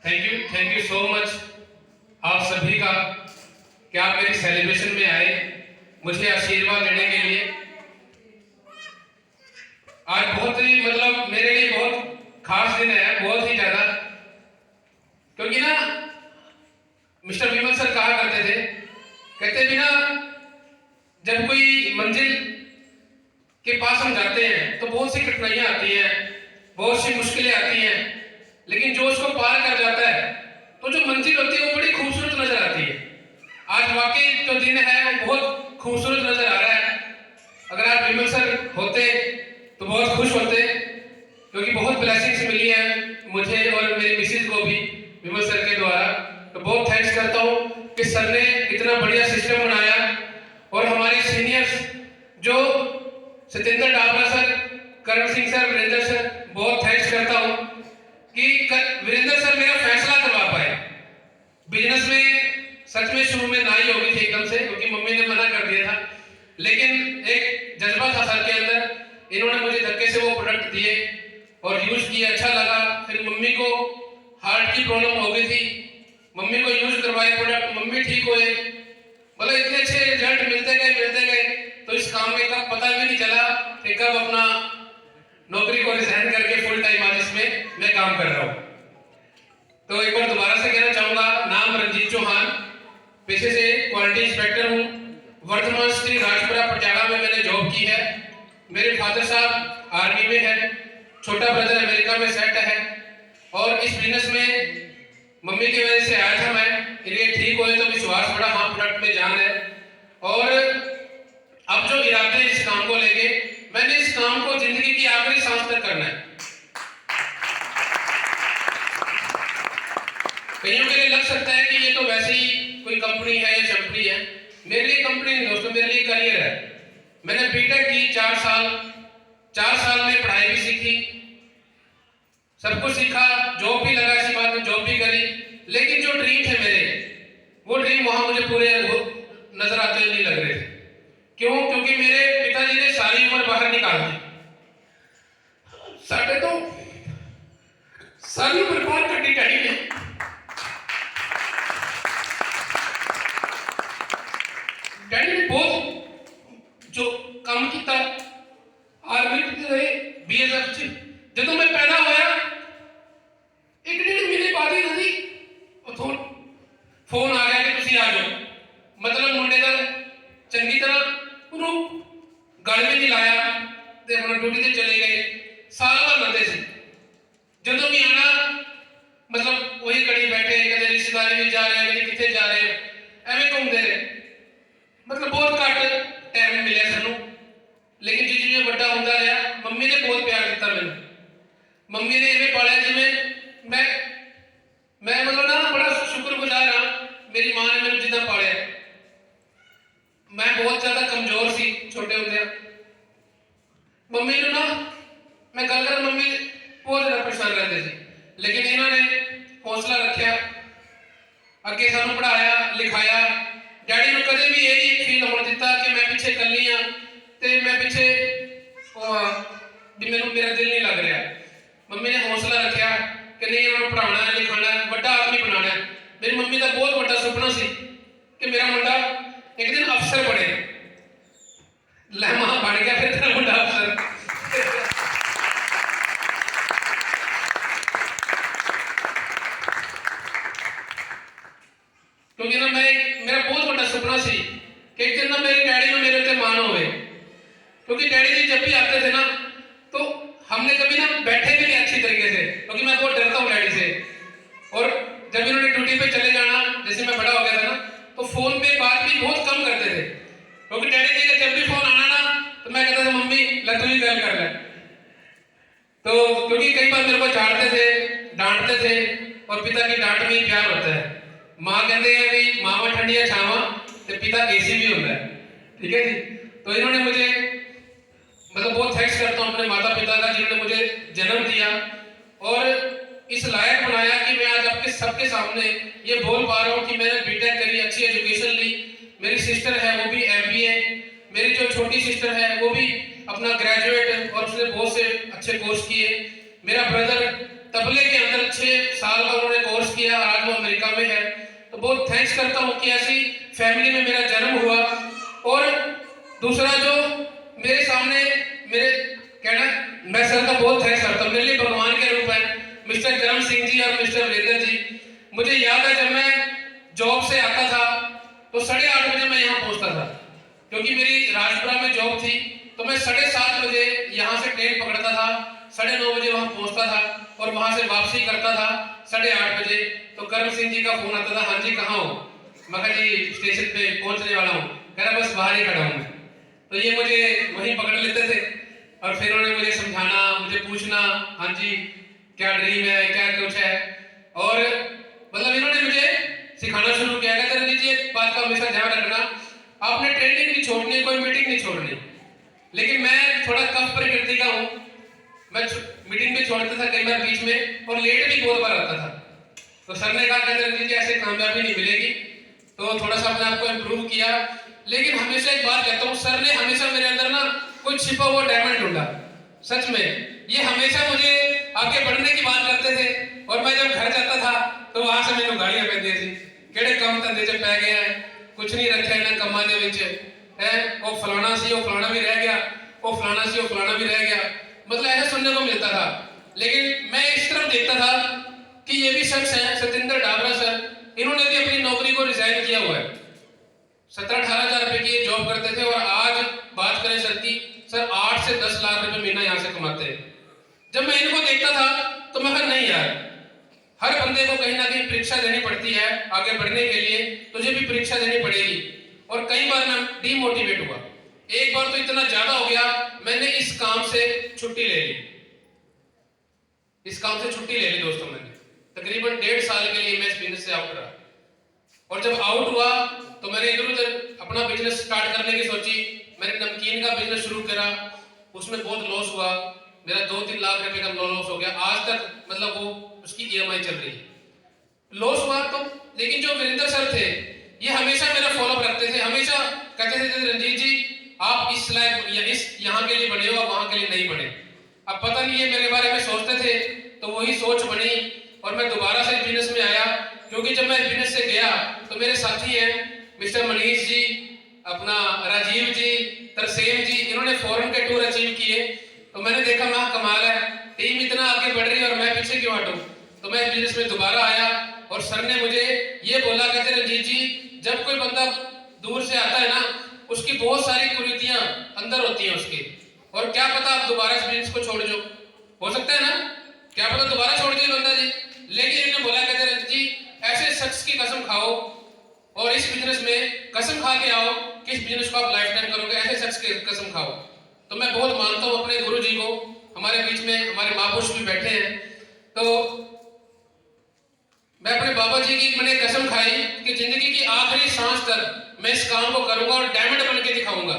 Thank you so much आप सभी का कि आप मेरी सेलिब्रेशन में आए मुझे आशीर्वाद देने के लिए। आज बहुत ही मेरे लिए बहुत खास दिन है, बहुत ही ज्यादा, क्योंकि ना मिस्टर विमल सर कहा करते थे, कहते भी ना जब कोई मंजिल के पास हम जाते हैं तो बहुत सी कठिनाइयां आती हैं, बहुत सी मुश्किलें आती हैं, लेकिन जो उसको पार कर जाता है तो जो मंजिल होती है वो बड़ी खूबसूरत नजर आती है। आज वाकई जो दिन है वो बहुत खूबसूरत नजर आ रहा है। अगर आप विमल सर होते तो बहुत खुश होते, क्योंकि बहुत ब्लेसिंग्स मिली है मुझे और मेरी मिसेज को भी विमल सर के द्वारा। तो बहुत थैंक्स करता हूँ कि सर ने इतना बढ़िया सिस्टम बनाया। और हमारे सीनियर्स जो Satyendra Dabra sir, Karan Singh sir, Virendra sir, बहुत थैंक्स करता हूँ कि वीरेंद्र सर मेरा फैसला करवा पाए। बिजनेस में सच में शुरू में ना ही हो गई थी एकदम से, क्योंकि मम्मी ने मना कर दिया था, लेकिन एक जज्बा था सर के अंदर। इन्होंने मुझे धक्के से वो प्रोडक्ट दिए और यूज किया, अच्छा लगा। फिर मम्मी को हार्ट की प्रॉब्लम हो गई थी, मम्मी को यूज करवाए प्रोडक्ट, मम्मी ठीक हुए। मतलब इतने अच्छे रिजल्ट मिलते गए तो इस काम में कब पता भी नहीं चला कि कब अपना नौकरी को रिजाइन करके फुल टाइम आज इसमें मैं काम कर रहा हूँ। तो एक बार दोबारा से कहना चाहूंगा, नाम रंजीत चौहान, पेशे से क्वालिटी इंस्पेक्टर हूँ। वर्धमान श्री राजपुरा पटियाला में मैंने जॉब की है। मेरे फादर साहब आर्मी में है, छोटा ब्रदर अमेरिका में सेट है। और इस बिजनेस में मम्मी की वजह से आया था मैं, ये ठीक हुए तो विश्वास बड़ा, हाँ प्रोडक्ट में जान है। और अब जो इरादे इस काम को लेके, मैंने इस काम को जिंदगी की आखिरी सांस तक करना है। कईयों के लिए लग सकता है कि ये तो वैसे ही कोई कंपनी है या चंपनी है। मेरे लिए कंपनी नहीं दोस्तों, मेरे लिए करियर है। मैंने बीटेक की 4 साल में पढ़ाई भी सीखी, सब कुछ सीखा, जॉब भी लगा, इसी बात में जॉब भी करी। लेकिन जो ड्रीम थे मेरे, वो ड्रीम वहां मुझे पूरे नजर आते हुए नहीं लग रहे थे। क्यों? क्योंकि मेरे पिताजी ने सारी उम्र बाहर निकाल दी। साढ़े तो सारी उम्र बाहर कटी डैडी ने। डैडी ने बहुत जो काम किया, आर्मी रहे, बीएसएफ च ਜਦੋਂ मैं पैदा होया 1-1.5 महीने बाद ही नदी फोन आ गया कि तुसी आ जाओ। मतलब मुंडे का चंगी तरह उन्होंने गल भी नहीं लाया ते अपना ड्यूटी ते चले गए। साल भर रहते थे, ਜਦੋਂ भी आना मतलब वही घड़ी बैठे, कदे रिश्तेदारी में जा रहे हैं, कदे किथे जा रहे हैं, एवं घूमते रहे। मतलब बहुत घट टाइम मिले सानू। लेकिन जिवें बड़ा होंदा रहा, मम्मी ने बहुत प्यार दिता मैनू। मम्मी ने इवें पालिया जिवें मैं मतलब ना बड़ा शुक्रगुजार हाँ, मेरी मां ने मैनू जिद्दां पालिया। मैं बहुत ज्यादा कमजोर सी छोटे होंदे। मम्मी ने ना मैं गल कर, मम्मी बहुत ज्यादा परेशान रहते थे, लेकिन इन्होंने हौसला रखा, अगे सानू पढ़ाया लिखाया। डैडी ने कदे भी ये नहीं फील होने दिता कि मैं पिछे कली हाँ ते मैं पिछे भी मेरा दिल नहीं लग रहा। मम्मी ने हौसला रखा कि नहीं, उन्होंने पढ़ाना है, लिखाना है, बड़ा आदमी बनाना है। मेरी मम्मी का बहुत बड़ा सुपना सी कि मेरा मुंडा एक दिन अफसर बने। लहमा बन गया फिर तेरा मुंडा अफसर। क्योंकि ना मेरा बहुत बड़ा सुपना सी कि एक दिन ना मेरे डैडी में मेरे ऊपर मान होवे। क्योंकि डैडी जी जब भी आते थे ना तो हमने कभी ना बैठे भी नहीं अच्छी तरीके से, क्योंकि मैं बहुत डरता हूँ डैडी से। और जब इन्होंने ड्यूटी पे चले जाना, जैसे मैं बड़ा हो गया था ना, तो फोन पे बात भी बहुत कम करते थे। क्योंकि डैडी जी का जब भी फोन आना ना तो मैं कहता था मम्मी तू ही गल कर ले। तो क्योंकि कई बार मेरे को झाड़ते थे, डांटते थे, और पिता की डांट में ही प्यार होता है। माँ कहते हैं भी मावा ठंडिया छावा तो पिता एसी भी होता है, ठीक है जी। तो इन्होंने मुझे मतलब बहुत थैंक्स करता हूँ अपने माता पिता का, जिन्होंने मुझे जन्म दिया और इस लायक बनाया कि मैं आज आपके सबके सामने ये बोल पा रहा हूँ कि मैंने बीटेक करी, अच्छी एजुकेशन ली। मेरी सिस्टर है वो भी एमबीए, मेरी जो छोटी सिस्टर है वो भी अपना ग्रेजुएट और उसने बहुत से अच्छे कोर्स किए। मेरा ब्रदर तबले के अंदर 6 साल का उन्होंने कोर्स किया। में है। तो बहुत थैंक्स करता हूँ कि ऐसी फैमिली में मेरा जन्म हुआ। और दूसरा जो मेरे सामने मेरे कहना, मैं सर का बहुत थैंक्स करता हूँ, मेरे लिए भगवान के रूप है मिस्टर करम सिंह जी और मिस्टर वीरेंद्र जी। मुझे याद है जब मैं जॉब से आता था तो 8:30 बजे मैं यहाँ पहुँचता था, क्योंकि मेरी राजपुरा में जॉब थी। तो मैं 7:30 बजे यहाँ से ट्रेन पकड़ता था, 9:30 बजे वहाँ पहुँचता था और वहाँ से वापसी करता था 8:30 बजे। तो करम सिंह जी का फोन आता था, हाँ जी कहाँ हो? मैं कहा जी स्टेशन पे पहुँचने वाला हूँ। कह रहा बस बाहर ही खड़ा हूँ मैं। तो ये मुझे वहीं पकड़ लेते थे और फिर उन्होंने मुझे समझाना, मुझे पूछना, हाँ जी क्या ड्रीम है, क्या कुछ है। और मतलब इन्होंने मुझे सिखाना शुरू किया। कहते रंजीत जी एक बात का हमेशा ध्यान रखना, आपने ट्रेनिंग नहीं छोड़नी, कोई मीटिंग नहीं छोड़नी। लेकिन मैं थोड़ा कफ प्रकृति का हूँ, मैं मीटिंग भी छोड़ता था कई बार बीच में और लेट भी बहुत बार आता था। तो सर ने कहा कहते रंजीत जी ऐसे कामयाबी नहीं मिलेगी। तो थोड़ा सा अपने आप को इम्प्रूव किया। लेकिन हमेशा एक बात कहता हूँ, सर ने हमेशा मेरे अंदर ना कोई छिपा हुआ डायमंड ढूंढा। सच में ये हमेशा मुझे आगे बढ़ने की बात करते थे। और मैं जब घर जाता था तो वहां से मैंने गालियां पैंदी सी, केड़े कम धंधे च पै गए हैं, कुछ नहीं रखे इन्हें कमां दे विच है, वो फलाना सी वो फलाना भी रह गया, वो फलाना सी वो फलाना भी रह गया। मतलब ऐसा सुनने को मिलता था। लेकिन मैं इस तरफ देखता था कि ये भी शख्स है सतिंदर डाबरा सर, इन्होंने भी अपनी नौकरी को रिजाइन किया हुआ है। 17-18 हजार रुपए की जॉब करते थे और आज बात करें सर की, सर 8 से 10 लाख रुपए महीना यहाँ से कमाते हैं। जब मैं इनको देखता था तो मैं कहा नहीं यार, हर बंदे को कहीं ना कहीं परीक्षा देनी पड़ती है आगे बढ़ने के लिए, तुझे भी परीक्षा देनी पड़ेगी। और कई बार मैं डीमोटिवेट हुआ। एक बार तो इतना ज्यादा हो गया, मैंने इस काम से छुट्टी ले ली। इस काम से छुट्टी ले ली दोस्तों, मैंने तकरीबन 1.5 साल के लिए मैं इस बिजनेस से आउट रहा। और जब आउट हुआ तो मैंने इधर उधर अपना बिजनेस स्टार्ट करने की सोची। मैंने नमकीन का बिजनेस शुरू करा, उसमें बहुत लॉस हुआ, मेरा 2-3 लाख रुपए का लॉस हो गया। आज तक मतलब वो उसकी EMI चल रही है। लॉस हुआ तो, लेकिन जो वीरेंद्र सर थे ये हमेशा मेरा फॉलोअप रखते थे, हमेशा कहते थे रंजीत जी आप इस लायक या इस यहाँ के लिए बने हो, आप वहां के लिए नहीं बने। अब पता नहीं ये मेरे बारे में सोचते थे तो वही सोच बनी और मैं दोबारा से बिजनेस में आया। क्योंकि जब मैं बिजनेस से गया तो मेरे साथी हैं मिस्टर मनीष जी, अपना राजीव जी, तरसेम जी, इन्होंने फॉरेन के टूर अचीव किए। तो मैंने देखा मैं कमाल है, टीम इतना आगे बढ़ रही है और मैं पीछे क्यों हटूं। तो मैं बिजनेस में दोबारा आया और सर ने मुझे ये बोला, कहते रंजीत जी जब कोई बंदा दूर से आता है ना, उसकी बहुत सारी कुरीतियां अंदर होती हैं उसके, और क्या पता आप दोबारा इस बिजनेस को छोड़ जो, हो सकता है ना, क्या पता दोबारा छोड़ दिए बंदा जी। लेकिन इन्होंने बोला कहते रंजीत जी ऐसे शख्स की कसम खाओ और इस बिजनेस में कसम खा के आओ कि इस बिजनेस को आप लाइफ टाइम करोगे, ऐसे शख्स की कसम खाओ। तो मैं बहुत मानता हूँ अपने गुरु जी को, हमारे बीच में हमारे महापुरुष भी बैठे हैं। तो मैं अपने बाबा जी की मैंने कसम खाई कि जिंदगी की आखिरी सांस तक मैं इस काम को करूंगा और डायमंड बन के दिखाऊंगा।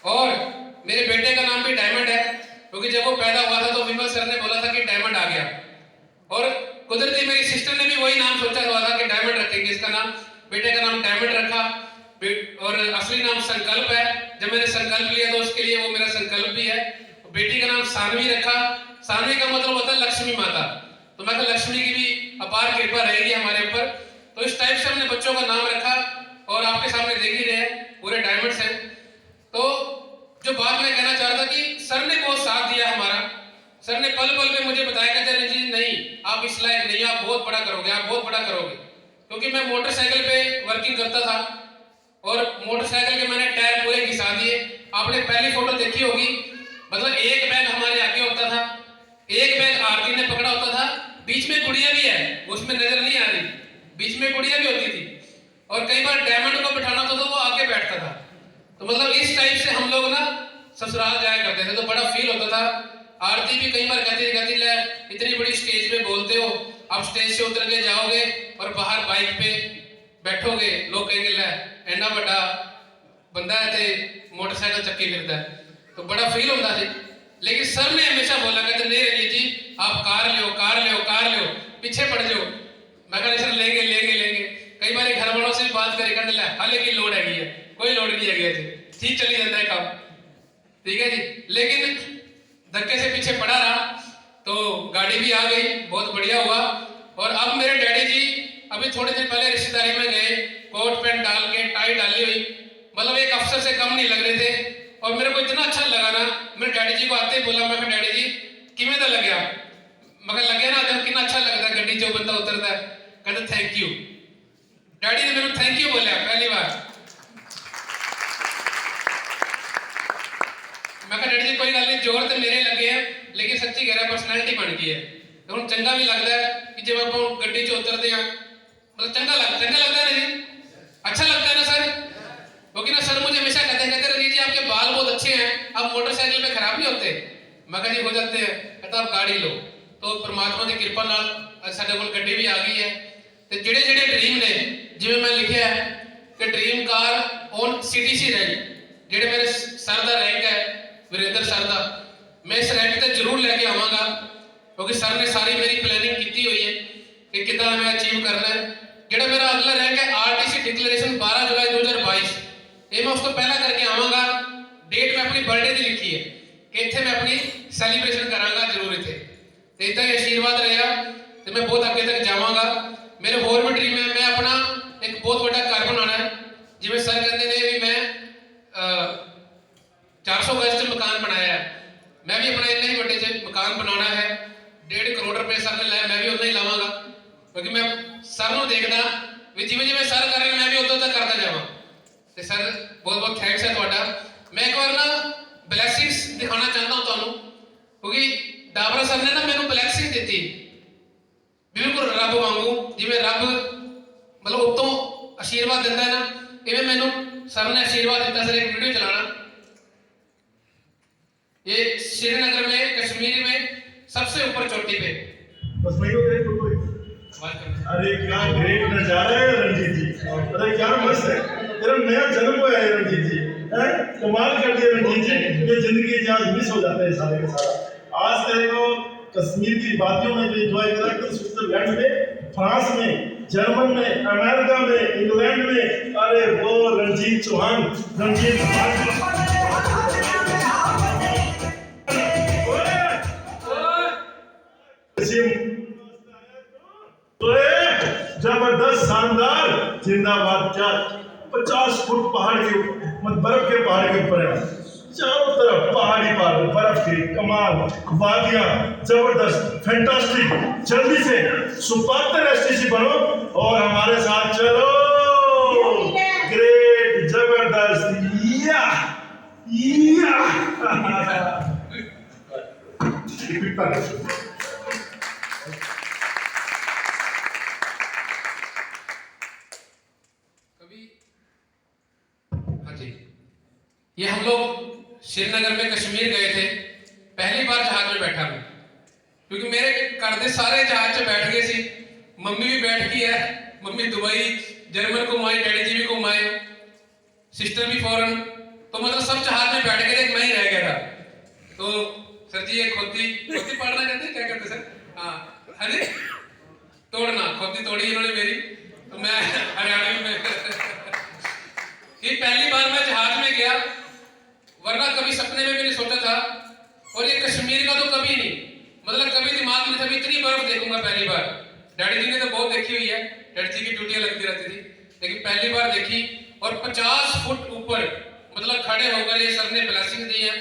और मेरे बेटे का नाम भी डायमंड है, क्योंकि जब वो पैदा हुआ था तो विमल सर ने बोला था कि डायमंड आ गया। और कुदरती मेरी सिस्टर ने भी वही नाम सोचा हुआ था कि डायमंड रखेंगे इसका नाम। बेटे का नाम डायमंड रखा और असली नाम संकल्प है। जब मैंने संकल्प लिया तो उसके लिए वो मेरा संकल्प भी है। बेटी का नाम सानवी रखा। सानवी का मतलब होता है लक्ष्मी माता। तो मैं तो लक्ष्मी की भी अपार कृपा रहेगी हमारे ऊपर। तो इस टाइप से हमने बच्चों का नाम रखा और आपके सामने देख ही रहे हैं पूरे डायमंड्स हैं। तो जो बात मैं कहना चाह रहा था कि सर ने बहुत साथ दिया हमारा। सर ने पल पल में मुझे बताया कहते रंजीत नहीं आप इस लायक नहीं, आप बहुत बड़ा करोगे, आप बहुत बड़ा करोगे। क्योंकि मैं मोटरसाइकिल पे वर्किंग करता था और मोटरसाइकिल के मैंने टायर पूरे घिसा दिए। आपने पहली फोटो देखी होगी, मतलब एक बैग हमारे आगे होता था, एक बैग आरती ने पकड़ा होता था, बीच में गुड़िया भी है, उसमें नजर नहीं आ रही, बीच में गुड़िया भी होती थी। और कई बार डायमंड को बिठाना होता तो वो आगे बैठता था। तो मतलब इस टाइप से हम लोग ना ससुराल जाया करते थे, तो बड़ा फील होता था। आरती भी कई बार कहती ले इतनी बड़ी स्टेज पे बोलते हो, आप स्टेज से उतर के जाओगे और बाहर बाइक पे बैठोगे, लोग कहेंगे ले एना बड़ा बंदा है ते मोटरसाइकिल चक्के फिरता है। तो बड़ा फील होता है। लेकिन सर ने हमेशा बोला कहते नहीं रंजीत जी आप कार लो, कार लो, कार लो, पीछे पड़ जाओ। मैं कहा सर लेंगे लेंगे लेंगे। कई बार घर वालों से भी बात करी करने ला हाले की लोड है, कोई लोड नहीं है, ठीक चली जाता है काम, ठीक है जी। लेकिन धक्के से पीछे पड़ा रहा तो गाड़ी भी आ गई, बहुत बढ़िया हुआ। और अब मेरे डैडी जी अभी थोड़े दिन पहले रिश्तेदारी में गए, कोट पैंट डाल के, टाई डाली हुई, मतलब एक अफसर से कम नहीं लग रहे थे। और मेरे को इतना अच्छा लगा ना, मेरे डैडी जी को आते ही बोला, मैं डैडी जी किमें दा लग्या, मगर लगे ना तो कितना अच्छा लगता है गड्डी जो बंदा उतरता है, कहते थैंक यू। डैडी ने मेरे थैंक यू बोलिया पहली बार। मैं कहा डैडी जी कोई गल नहीं, जोर तो मेरे लगे हैं, लेकिन सच्ची कह रहा पर्सनैलिटी बन गई है। तो हम चंगा भी लगता है कि जब आप गड्डी च उतरते हैं, मतलब चंगा लगता है ना जी, अच्छा लगता है ना सर। क्योंकि ना सर मुझे हमेशा कहते रंजीत जी आपके बाल बहुत अच्छे हैं, आप मोटरसाइकिल पे खराब नहीं होते। मैं कहा जी हो जाते हैं। कहता आप गाड़ी लो। तो परमात्मा की कृपा नाल साडे कोल गड्डी भी आ गई है। तो जेड़े जेड़े ड्रीम ने, जिवें मैं लिखिया है कि dream car on CTC rank, जेड़े मेरे सर दा रैंक है वीरेंद्र सर दा, मैं इस रैंक ते जरूर लेके आवांगा, क्योंकि सर ने सारी मेरी प्लानिंग की हुई है कि कितना मैं अचीव करना है। जेड़ा मेरा अगला रैंक है आरटीसी डिक्लेरेशन 12 जुलाई 2022, ये मैं उसको पहला करके आवांगा। डेट मैं अपनी बर्थडे की लिखी है कि इत्थे मैं अपनी सैलीब्रेशन करांगा जरूर इत्थे। तो इतना ही आशीर्वाद रहेगा तो मैं बहुत आगे तक जावांगा। मेरे होर भी ड्रीम है, मैं अपना एक बहुत बड़ा घर बनाना है। जिवें सर कहते हैं भी मैं 400 गज से मकान बनाया है, मैं भी अपना इतना ही बड़े से मकान बनाना है। 1.5 करोड़ रुपए सर ने लाया, मैं भी उतना ही लावांगा, क्योंकि मैं सर को देखदा भी जिवें जिवें सर कर रहे मैं भी उਦੋਂ तक करता जावां। तो सर बहुत बहुत थैंक्स है तुहाडा। मैं एक बार ना ब्लैसिंग्स दिखाना चाहता हूं तुहानू, क्योंकि डाबरा सर ने ना मैनू ब्लैसिंग दी बिल्कुल रब वांगू, जिवें रब मतलब उत्तों आशीर्वाद दिंदा है ना, इवें मैनू सर ने आशीर्वाद दिता। सर एक वीडियो चलाना, ये श्रीनगर में कश्मीर में सबसे ऊपर चोटी पे, बस वही हो गई फोटो। अरे क्या ग्रेट नजारा है रंजीत जी, अरे क्या मस्त है, तेरा नया जन्म हुआ है रंजीत जी, हैं कमाल कर दिया रंजीत जी। ये जिंदगी जहाँ मिस हो जाते हैं सारे के सारा। आज तेरे को कश्मीर की वादियों में जो एंजॉय करा, तो स्विट्जरलैंड में, फ्रांस में, जर्मन में, अमेरिका में, इंग्लैंड में, अरे वो रंजीत चौहान, रंजीत जबरदस्त शानदार जिंदाबाद। क्या 50 फुट पहाड़ के मतलब बर्फ के पहाड़ के ऊपर है, चारों तरफ पहाड़ी पहाड़, बर्फ की कमाल, वादियां, जबरदस्त, फैंटास्टिक। जल्दी से सुपात्र एसटीसी बनो और हमारे साथ चलो। ग्रेट, जबरदस्त, या ये हम लोग श्रीनगर में कश्मीर गए थे, पहली बार जहाज में बैठा मैं, क्योंकि मेरे घर के सारे जहाज में बैठ गए सी। मम्मी भी बैठ गई है, मम्मी दुबई जर्मन घुमाए, डैडी जी भी घुमाए, सिस्टर भी फॉरन, तो मतलब सब जहाज में बैठ गए थे, मैं ही रह गया था। तो सर जी ये खोती पाड़ना कहते हैं, क्या कहते सर? हाँ अरे तोड़ना, खोती तोड़ी इन्होंने मेरी, तो मैं हरियाणा में ये पहली बार मैं जहाज में गया, वरना कभी सपने में भी नहीं सोचा था। और ये कश्मीर का तो कभी नहीं, मतलब कभी दिमाग में था इतनी बर्फ देखूंगा पहली बार। डैडी जी ने तो बहुत देखी हुई है, डैडी जी की ड्यूटियां लगती रहती थी, लेकिन पहली बार देखी। और 50 फुट ऊपर मतलब खड़े होकर ये सर ने ब्लेसिंग दी है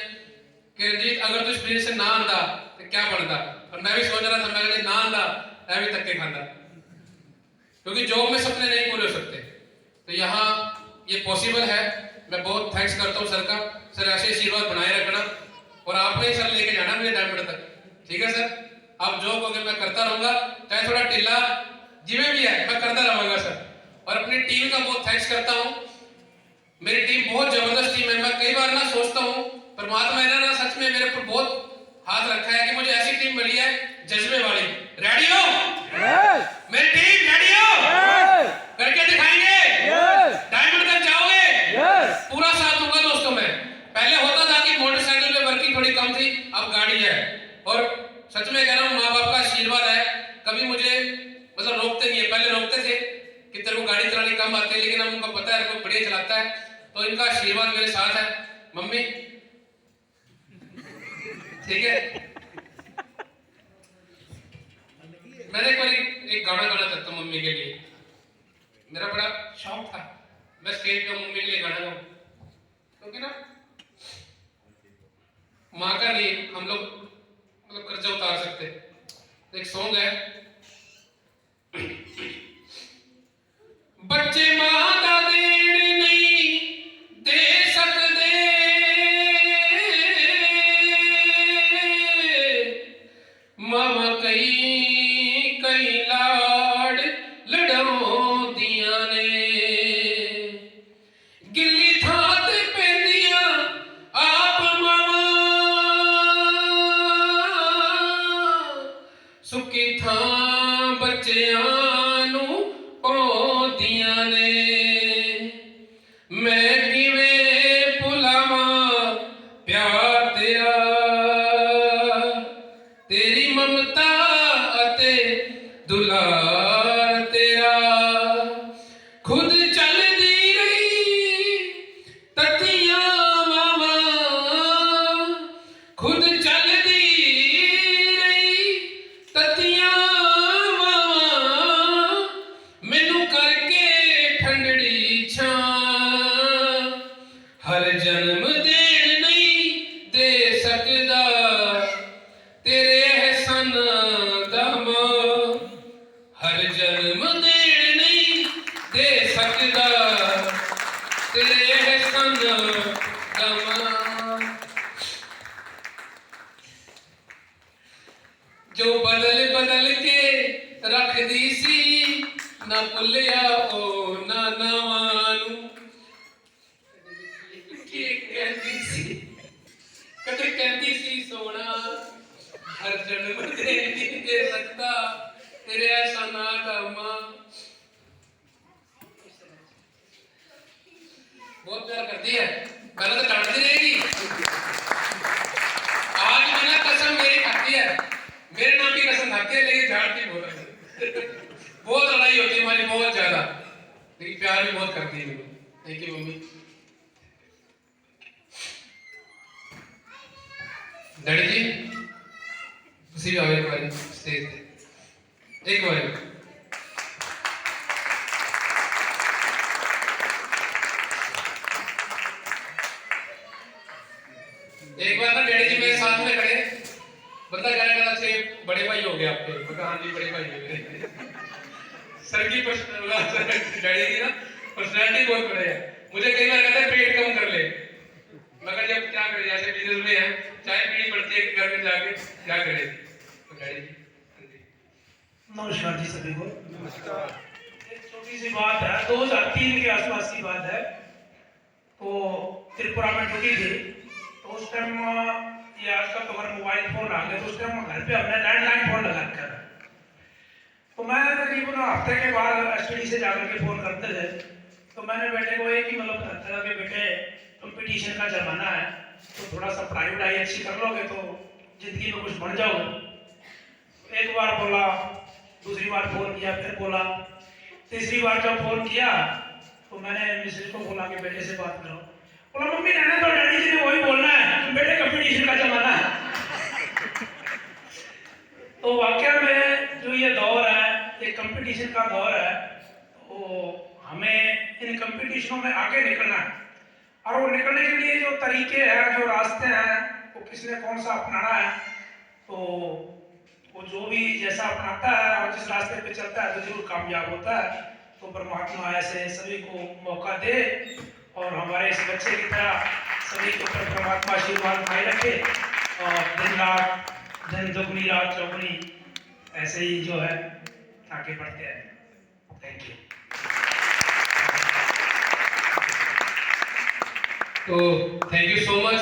कि रंजीत अगर तू स्पीड से ना आंदा तो क्या बनता। और मैं भी सोच रहा था, मैं ना आंदा मैं भी धक्के खांदा, क्योंकि जॉब में सपने नहीं पूरे हो सकते। तो यहाँ ये पॉसिबल है। मैं बहुत थैंक्स करता हूँ सर का। सर ऐसे आशीर्वाद बनाए रखना, और आपने ही सर लेके जाना मुझे डायमंड तक, ठीक है सर? आप जो कहोगे मैं करता रहूंगा, चाहे थोड़ा ढीला जिਵੇਂ भी है मैं करता रहूंगा सर। और अपनी टीम का बहुत थैंक्स करता हूँ, मेरी टीम बहुत जबरदस्त टीम है। मैं कई बार ना सोचता हूँ परमात्मा ने ना सच में मेरे ऊपर बहुत हाथ रखा है कि मुझे ऐसी टीम मिली है जज्बे वाली। रेडी हो? मेरी टीम रेडी हो? करके दिखाएंगे, डायमंड तक जाओगे, पूरा साथ दूंगा दोस्तों। मैं पहले होता था कि मोटरसाइकिल पे वर्किंग थोड़ी कम थी, अब गाड़ी है। और सच में कह रहा हूँ माँ बाप का आशीर्वाद है, कभी मुझे मतलब रोकते नहीं है। पहले रोकते थे कि तेरे को गाड़ी चलानी कम आती है, लेकिन अब उनको पता है कोई बढ़िया चलाता है, तो इनका आशीर्वाद मेरे साथ है। मम्मी ठीक है, मैंने एक बार एक गाना गाना चाहता हूँ मम्मी के लिए, मेरा बड़ा शौक था मैं स्टेज पे मम्मी के लिए गाना गाऊं, क्योंकि ना माँ का नहीं हम लोग मतलब कर्जा उतार सकते। एक सॉन्ग है, बच्चे मां दा देण नहीं दे सकदे, मावा कई कई लाड़ लड़ाउंदियां ने, गिल्ली थां ते पैंदियां आप मावा, सुक्की थां बच्चियां नूं पाउंदियां ने, मैं किवें भुलावां प्यार तेरा, तेरी ममता अते दुलार तेरा, खुद चलदी रही ततियां मावा, खुद चलदी रही ततियां मावा, मैनू करके ठंडड़ी छां, हर जन्म देण नहीं दे सकदा तेरे एहसानां दा मां, हर जन्म देण नहीं दे सकदा तेरे एहसानां दा मां, जो बदल बदल के रखदी सी ना भुलिया ओ ना नवां नूं, की कहंदी सी कदे कहंदी सी सोना, हर जन्म दे नहीं दे सकता तेरे एहसानां दा मां। बहुत प्यार करती है, पहले तो डांटती रहेगी, आज बिना कसम मेरी खाती है, मेरे नाम की कसम खाती है, लेकिन झाड़ती बहुत है। बहुत लड़ाई होती है हमारी, बहुत ज्यादा, लेकिन प्यार भी बहुत करती है मेरे को। Thank you mummy. डैडी जी उसी भी एक बार स्टेज पे एक बार ना डैडी जी मेरे साथ में खड़े, बंदा क्या कहता अच्छे बड़े भाई हो गए आपके, मैं हाँ जी बड़े भाई हो गए। सर की डैडी की ना पर्सनैलिटी बहुत बड़े है, मुझे कई बार कहते हैं पेट कम कर ले, मगर जब क्या करे जैसे बिजनेस में है चाय पीनी पड़ती है घर में जाके, क्या करे तो डैडी जी। नमस्कार जी सभी को। एक छोटी सी बात है, 2003 के आसपास की बात है, तो त्रिपुरा में ड्यूटी थी, तो उस टाइम ये आजकल तो हमारे मोबाइल फोन आ गए, तो उस टाइम घर पे हमने लैंडलाइन फोन लगा रखा था, तो मैं तकरीबन हफ्ते के बाद एसटीडी से जाकर के फोन करते थे, तो मैंने बेटे को एक ही मतलब बताया कि बेटे कंपटीशन का जमाना है, तो थोड़ा सा पढ़ाई वढ़ाई अच्छी कर लोगे तो जिंदगी में कुछ बन जाओगे। एक बार बोला, दूसरी बार फोन किया, फिर बोला, तीसरी बार जब फोन किया तो मैंने मिसेज को बोला कि बेटे से बात करो, बोला मम्मी रहने दो, डैडी जी ने वही बोलना है, बेटे कंपटीशन का जमाना है। तो वाकई में जो ये दौर है, ये कंपटीशन का दौर है, तो हमें इन कंपटीशनों में आगे निकलना है, और वो निकलने के लिए जो तरीके हैं, जो रास्ते हैं, वो किसने कौन सा अपनाना है, तो वो जो भी जैसा अपनाता है और जिस रास्ते पे चलता है तो जरूर कामयाब होता है। तो परमात्मा ऐसे सभी को मौका दे और हमारे इस बच्चे की तरह सभी के ऊपर परमात्मा आशीर्वाद बनाए रखे, और दिन रात दिन दुगनी रात चौगुनी ऐसे ही जो है आगे बढ़ते हैं। Thank you. तो थैंक यू सो मच,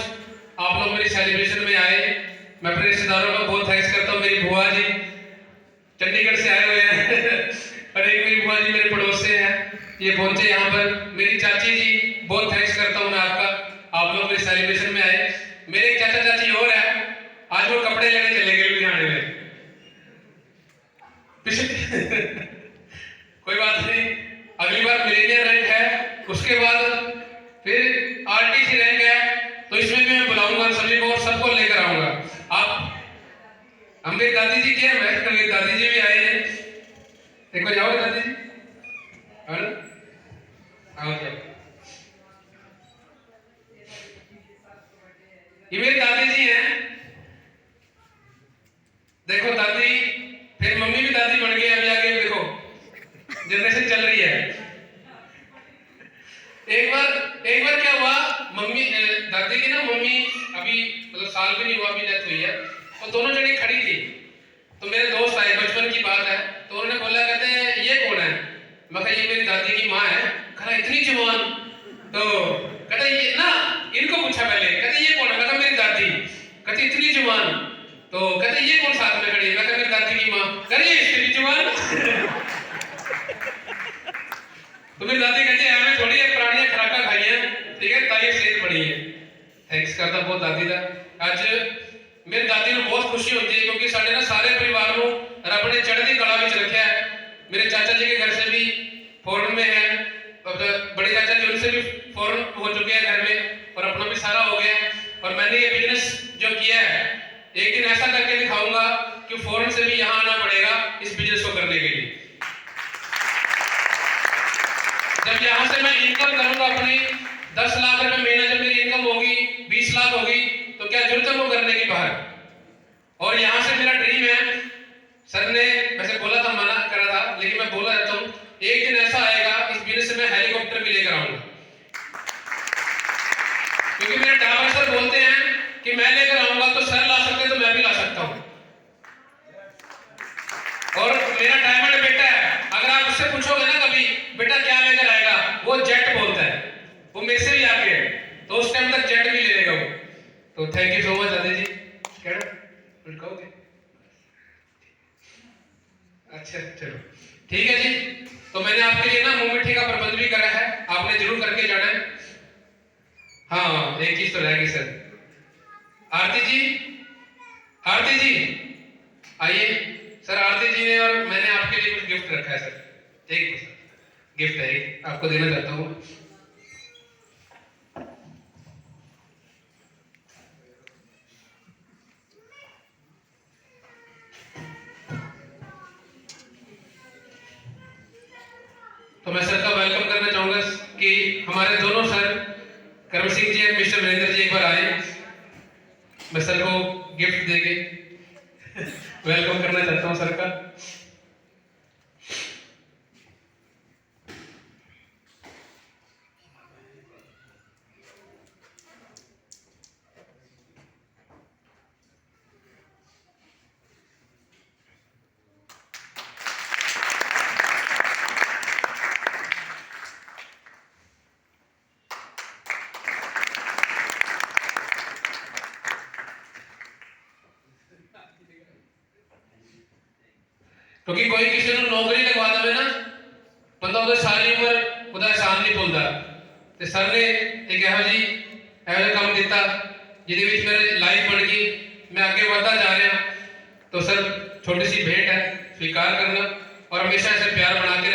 आप लोग मेरी सेलिब्रेशन में आए, मैं अपने रिश्तेदारों का बहुत थैंक्स करता हूँ। मेरी बुआ जी चंडीगढ़ से आए हुए हैं और एक मेरी बुआ जी मेरे पड़ोस से हैं, ये पहुंचे यहाँ पर। मेरी चाची जी बहुत थैंक्स करता हूँ मैं आपका, आप लोग मेरी सेलिब्रेशन में आए। मेरे एक चाचा चाची और है, आज वो कपड़े लेने चले गए लुधियाने में कोई बात नहीं, अगली बार मिलेनियर रैंक है, उसके बाद फिर आरटीसी रैंक है, तो इसमें भी मैं बुलाऊंगा सभी को और सबको लेकर आऊंगा। आप हम मेरी दादी जी क्या है, मेरी दादी जी भी आए हैं, एक बार जाओगे दादी जी, आओ ना, आओ जाओ। ये मेरी दादी जी हैं, देखो दादी, फिर मम्मी भी दादी बन गई, अभी आगे देखो जनरेशन चल रही है। एक बार क्या हुआ, मम्मी दादी की ना मम्मी अभी मतलब साल भी नहीं हुआ, अभी डेथ हुई है, तो दोनों जने खड़ी थी, तो मेरे दोस्त आए, बचपन की बात है, तो उन्होंने बोला, कहते हैं ये कौन है, मैं कहा ये मेरी दादी की माँ है। कहा इतनी जवान, तो कहता ये ना, इनको पूछा पहले, कहते ये कौन है, मैं कहा मेरी दादी। कहते इतनी जवान, तो कहते ये कौन साथ में खड़ी है, मैं कहा मेरी दादी की माँ। करे इतनी जवान तो मेरी दादी कहती है हमें थोड़ी पुरानी खुराका खाई है, ठीक है, ताकि सेहत बढ़ी है। थैंक्स करता बहुत दादी का। आज मेरी दादी को बहुत खुशी होती है, क्योंकि साढ़े ना सारे परिवार को रब ने चढ़ती कला में रखा है। मेरे चाचा जी के घर से भी फॉरेन में है, और बड़े चाचा जी उनसे भी फॉरेन हो चुके हैं घर में, और अपना भी सारा हो गया। और मैंने ये बिजनेस जो किया है, एक दिन ऐसा करके दिखाऊंगा कि फॉरेन से भी यहाँ आना पड़ेगा इस बिजनेस को करने के लिए। जब यहाँ से मैं इनकम करूंगा अपनी 10 लाख रुपए महीना, जब मेरी इनकम होगी 20 लाख होगी, तो क्या जरूरत है वो करने की बाहर। और यहाँ से मेरा ड्रीम है, सर ने वैसे बोला था, मना करा था, लेकिन मैं बोला जाता हूँ, एक दिन ऐसा आएगा इस बिजनेस से मैं हेलीकॉप्टर भी लेकर आऊंगा। क्योंकि मेरे ड्राइवर सर बोलते हैं कि मैं लेकर आऊंगा, तो सर ला सकते हैं तो मैं भी ला सकता हूँ। और मेरा डायमंड बेटा है, अगर आप उससे पूछोगे ना कभी बेटा क्या लेकर आएगा, वो जेट बोलता है, वो मेरे से भी आगे है, तो उस टाइम तक जेट भी ले लेगा वो। तो थैंक यू सो मच दादी जी। कुछ कहोगे? अच्छा चलो ठीक है जी। तो मैंने आपके लिए ना मुंह मिठी का प्रबंध भी करा है, आपने जरूर करके जाना है। हाँ एक चीज तो रह गई सर, आरती जी, आरती जी आइए सर। आरती जी ने और मैंने आपके लिए कुछ गिफ्ट रखा है सर, एक सर गिफ्ट है, एक आपको देना चाहता हूँ। तो मैं सर का वेलकम करना चाहूंगा कि हमारे दोनों सर करम सिंह जी और मिस्टर महेंद्र जी एक बार आए, मैं सर को गिफ्ट देके वेलकम करना चाहता हूं सर का। क्योंकि कोई किसी को नौकरी लगवा दे ना, बंदा उधर सारी उम्र उधर आसान नहीं भूलता। तो सर ने एक ऐसा काम दिता जिहदे विच मेरी लाइफ बन गई, मैं आगे बढ़ता जा रहा। तो सर छोटी सी भेंट है, स्वीकार करना और हमेशा ऐसे प्यार बना के